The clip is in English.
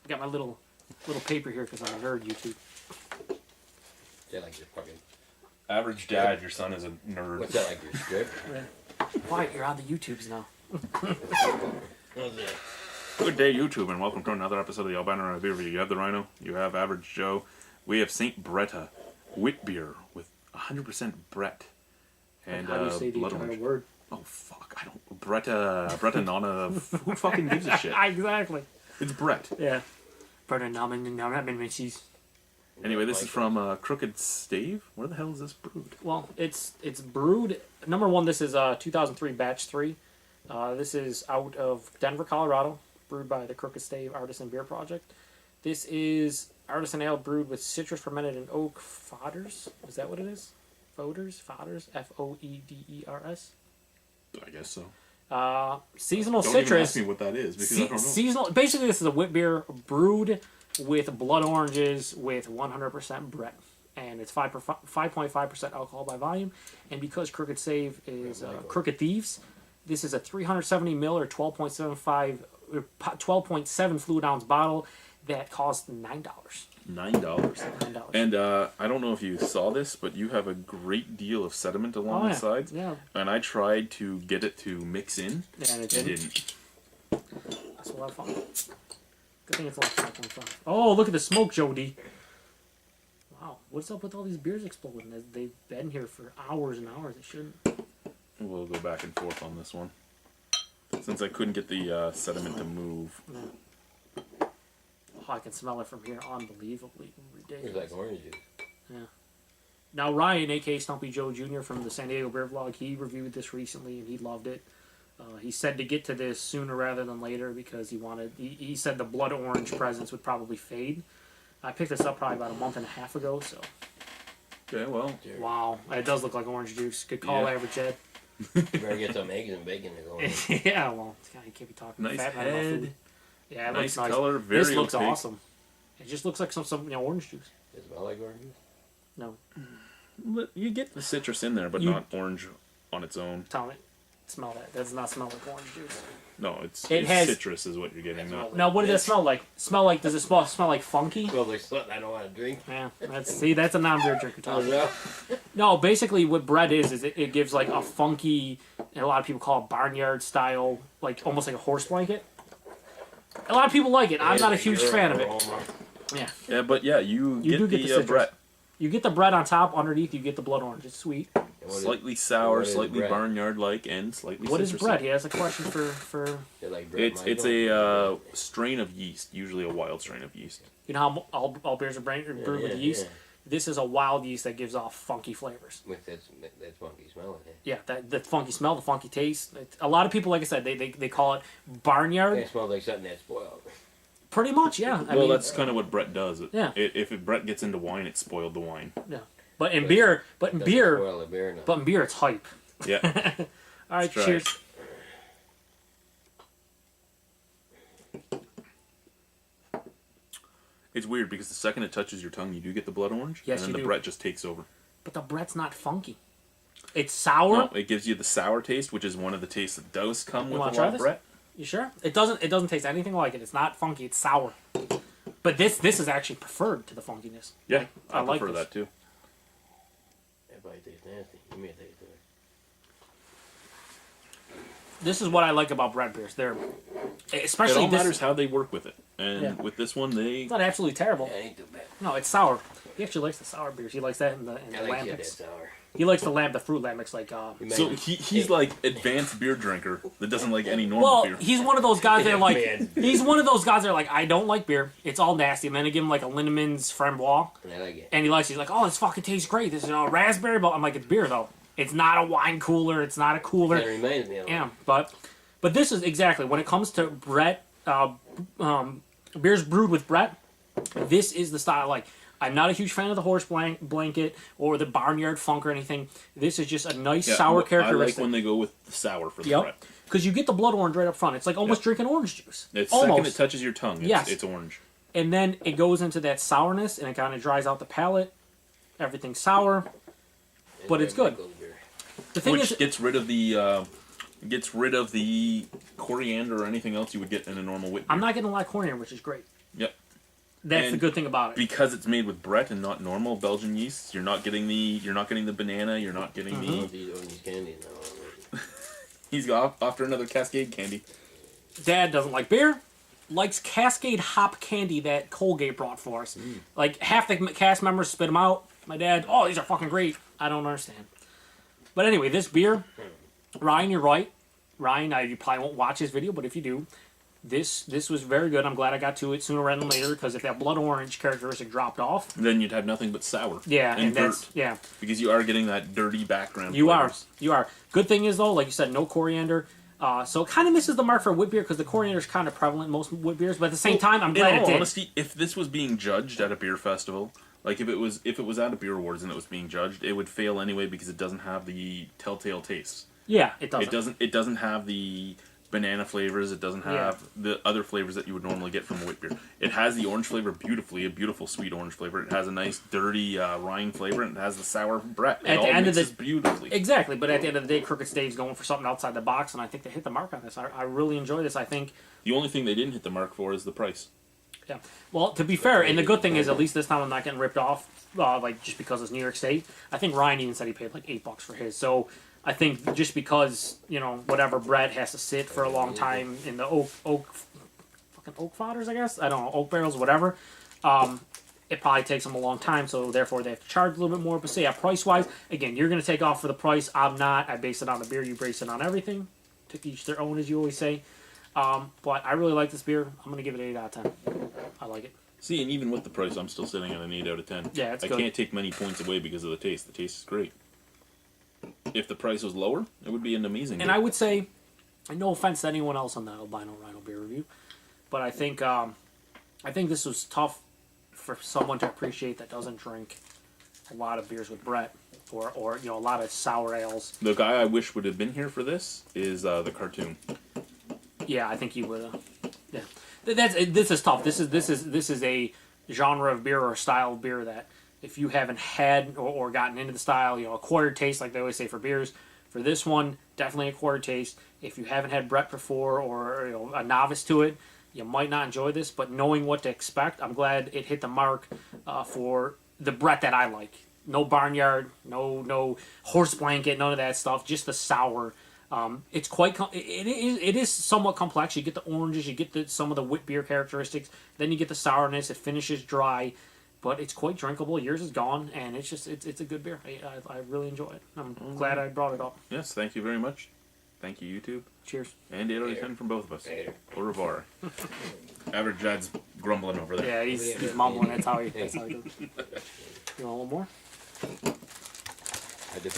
I got my little paper here because I'm a nerd. YouTube. Is that like your fucking... Average dad, your son is a nerd. What's that, like your strip? Why you're on the YouTubes now? Good day, YouTube, and welcome to another episode of the Albino Rhino beer review. You have the Rhino, you have Average Joe, we have St. Bretta wit beer with 100% Brett and how do you say the blood entire orange. word? Oh fuck, I don't. Bretta Nana. Who fucking gives a shit? Exactly. It's Brett. Yeah. Bretta Nana. Anyway, this is from Crooked Stave. Where the hell is this brewed? Well, it's brewed. Number one, this is 2003 batch 3. This is out of Denver, Colorado. Brewed by the Crooked Stave Artisan Beer Project. This is artisan ale brewed with citrus fermented and oak fodders. Is that what it is? Fodders? Foeders? I guess so. Seasonal Don't citrus. even ask me what that is because I don't know. Seasonal. Basically, this is a wit beer brewed with blood oranges with 100% Brett, and it's 5.5% alcohol by volume. And because Crooked Stave is Crooked Thieves, this is a 370 ml or 12.7 fluid ounce bottle that costs $9. $9. And I don't know if you saw this, but you have a great deal of sediment along the sides. Yeah. And I tried to get it to mix in. And it It didn't. didn't. That's a lot of fun. Good thing it's like 5.5. Oh, look at the smoke, Jody. Wow, what's up with all these beers exploding? They've been here for hours and hours. They shouldn't. We'll go back and forth on this one. Since I couldn't get the sediment to move. Yeah. Oh, I can smell it from here unbelievably It's ridiculous. like orange juice. Yeah. Now, Ryan, a.k.a. Stumpy Joe Jr. from the San Diego Beer Vlog, he reviewed this recently and he loved it. He said to get to this sooner rather than later because he said the blood orange presence would probably fade. I picked this up probably about a month and a half ago, so. Okay, well. Wow, it does look like orange juice. Good call, Yeah. Average Ed. You better get some eggs and bacon to go in. Yeah, well, you can't be talking Nice fat man about head. food. Yeah, it Nice looks nice. color, very This looks opaque. awesome. It just looks like some orange juice. Does it smell like orange juice? No, You get the citrus in there, but not orange on its own. tell me. Smell that. That does not smell like orange juice. No, it's has- citrus is what you're getting. Not. Now, what does that smell like? Does it smell like funky? Smells like something I don't want to drink. Yeah, that's a non-beer drinker Oh, talk. no. No, basically what Brett is it gives like a funky, and a lot of people call it barnyard style, like almost like a horse blanket. A lot of people like it. I'm not a huge fan of it. Yeah. Yeah, but yeah, you do get get the the citrus. Brett. You get the bread on top, underneath you get the blood orange. It's sweet. Slightly sour, what is slightly Brett? barnyard-like, and slightly What is citrusy. bread? He has a question for Like bread, It's a strain of yeast, usually a wild strain of yeast. you know how all beers are brewed with yeast? Yeah. This is a wild yeast that gives off funky flavors. With that funky smell in it. Yeah, the funky smell, the funky taste. A lot of people, like I said, they call it barnyard. It smells like something that's spoiled. Pretty much, yeah. I Well, mean, that's kind of what Brett does. Yeah. If Brett gets into wine, it spoiled the wine. yeah. But in beer, Doesn't spoil the beer enough. but in beer, it's hype. Yeah. All right, Let's try cheers. It's weird because the second it touches your tongue, you do get the blood orange, Yes, and you then the do. Brett just takes over. But the bread's not funky. It's sour. No, it gives you the sour taste, which is one of the tastes that does come with a wanna lot try of this? Brett. You sure? It doesn't taste anything like it. It's not funky. It's sour. But this is actually preferred to the funkiness. Yeah, I I like prefer this. that too. That probably tastes nasty. You may taste it. This is what I like about bread beers. They're It especially all this. matters how they work with it, and Yeah. with this one, they It's not absolutely terrible. That ain't too bad. No, it's sour. He actually likes the sour beers. He likes that in the I like lamb it that mix. sour. He likes the fruit lamb mix like. You so may- he's like advanced beer drinker that doesn't like any normal Well, beer. he's one of those guys that are like. Man. He's one of those guys that are like, I don't like beer. It's all nasty. And then I give him like a Lindemann's Framboise, And I like it. and he's like, oh, this fucking tastes great. This is raspberry, but I'm like, it's beer though. It's not a wine cooler. It's not a cooler. That reminds me of Yeah, but this is exactly when it comes to Brett, beers brewed with Brett. This is the style I like. I'm not a huge fan of the horse blanket or the barnyard funk or anything. This is just a nice sour I like characteristic. when they go with the sour for the Yep. Brett. Because you get the blood orange right up front. It's like almost drinking orange juice. The second it Almost. touches your tongue, Yes. it's orange. And then it goes into that sourness and it kind of dries out the palate. Everything's sour. But it's good. The thing Which is, gets rid of the coriander or anything else you would get in a normal wheat beer. I'm not getting a lot of coriander, which is great. Yep. That's the And good thing about it. Because it's made with Brett and not normal Belgian yeast, you're not getting the banana. You're not getting These orange candy now. He's got after another Cascade candy. Dad doesn't like beer, likes Cascade hop candy that Colgate brought for us. Like, half the cast members spit them out. My dad, oh, these are fucking great. I don't understand. But anyway, this beer, Ryan, you're right. Ryan, you probably won't watch this video, but if you do, this was very good. I'm glad I got to it sooner rather than later, because if that blood orange characteristic dropped off, Then you'd have nothing but sour. yeah, and dirt, that's, yeah. because you are getting that dirty background. You flavors. are. You are. Good thing is, though, like you said, no coriander. So it kind of misses the mark for wheat beer because the coriander is kind of prevalent in most wheat beers. But at the same time, I'm glad in it all did. honesty, if this was being judged at a beer festival, like if it was at a beer awards and it was being judged, it would fail anyway because it doesn't have the telltale taste. Yeah, it doesn't. It doesn't have the banana flavors. It doesn't have the other flavors that you would normally get from a wheat beer. It has the orange flavor beautifully, a beautiful sweet orange flavor. It has a nice dirty Rhine flavor, and it has the sour Brett. It all mixes beautifully. Exactly, but at the end of the day, Crooked Stave's going for something outside the box, and I think they hit the mark on this. I really enjoy this. I think. The only thing they didn't hit the mark for is the price. Yeah. Well, to be fair, and the good thing is, at least this time I'm not getting ripped off, like just because it's New York State. I think Ryan even said he paid like $8 for his. So I think just because whatever Brett has to sit for a long time in the oak fodders, I guess, I don't know, oak barrels, whatever. It probably takes them a long time, so therefore they have to charge a little bit more. But say, price wise, again, you're going to take off for the price. I'm not. I base it on the beer. You base it on everything. To each their own, as you always say. But I really like this beer. I'm going to give it an 8 out of 10. I like it. See, and even with the price, I'm still sitting at an 8 out of 10. Yeah, it's I good. can't take many points away because of the taste. The taste is great. If the price was lower, it would be an amazing And beer. I would say, and no offense to anyone else on the Albino Rhino beer review, but I think this was tough for someone to appreciate that doesn't drink a lot of beers with Brett or a lot of sour ales. The guy I wish would have been here for this is the cartoon. Yeah, I think he would have. Yeah, this is tough. This is a genre of beer or a style of beer that if you haven't had or gotten into the style, acquired taste, like they always say for beers. For this one, definitely acquired taste. If you haven't had Brett before or a novice to it, you might not enjoy this. But knowing what to expect, I'm glad it hit the mark for the Brett that I like. No barnyard, no horse blanket, none of that stuff. Just the sour. It's quite. It is somewhat complex. You get the oranges, you get some of the wit beer characteristics. Then you get the sourness. It finishes dry, but it's quite drinkable. Yours is gone, and it's a good beer. I really enjoy it. I'm glad I brought it up. Yes, thank you very much. Thank you, YouTube. Cheers. And 8 out of 10 from both of us. Later. Au revoir. Average Dad's grumbling over there. Yeah, he's mumbling. That's how he does. You want a little more?